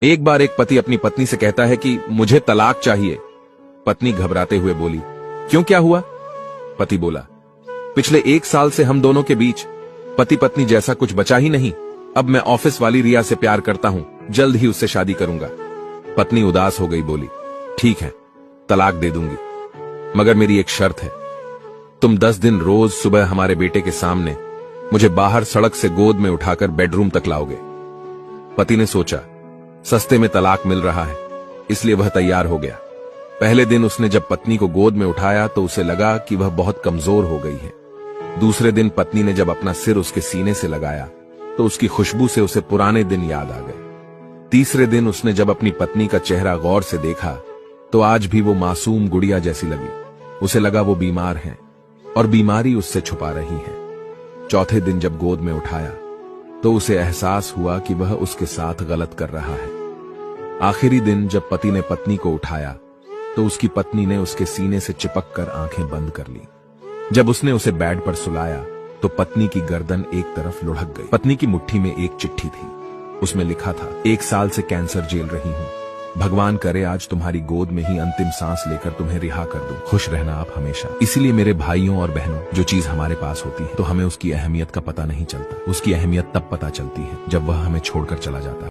एक बार एक पति अपनी पत्नी से कहता है कि मुझे तलाक चाहिए। पत्नी घबराते हुए बोली, क्यों, क्या हुआ? पति बोला, पिछले 1 साल से हम दोनों के बीच पति पत्नी जैसा कुछ बचा ही नहीं। अब मैं ऑफिस वाली रिया से प्यार करता हूं, जल्द ही उससे शादी करूंगा। पत्नी उदास हो गई, बोली, ठीक है, तलाक दे दूंगी, मगर मेरी एक शर्त है। तुम 10 दिन रोज सुबह हमारे बेटे के सामने मुझे बाहर सड़क से गोद में उठाकर बेडरूम तक लाओगे। पति ने सोचा, सस्ते में तलाक मिल रहा है, इसलिए वह तैयार हो गया। पहले दिन उसने जब पत्नी को गोद में उठाया तो उसे लगा कि वह बहुत कमजोर हो गई है। दूसरे दिन पत्नी ने जब अपना सिर उसके सीने से लगाया तो उसकी खुशबू से उसे पुराने दिन याद आ गए। तीसरे दिन उसने जब अपनी पत्नी का चेहरा गौर से देखा तो आज भी वो मासूम गुड़िया जैसी लगी। उसे लगा वो बीमार है और बीमारी उससे छुपा रही है। चौथे दिन जब गोद में उठाया तो उसे एहसास हुआ कि वह उसके साथ गलत कर रहा है। आखिरी दिन जब पति ने पत्नी को उठाया तो उसकी पत्नी ने उसके सीने से चिपक कर आंखें बंद कर ली। जब उसने उसे बेड पर सुलाया तो पत्नी की गर्दन एक तरफ लुढ़क गई। पत्नी की मुट्ठी में एक चिट्ठी थी, उसमें लिखा था, 1 साल से कैंसर झेल रही हूं, भगवान करे आज तुम्हारी गोद में ही अंतिम सांस लेकर तुम्हें रिहा कर दूं। खुश रहना आप हमेशा। इसीलिए मेरे भाइयों और बहनों, जो चीज हमारे पास होती है तो हमें उसकी अहमियत का पता नहीं चलता। उसकी अहमियत तब पता चलती है जब वह हमें छोड़कर चला जाता है।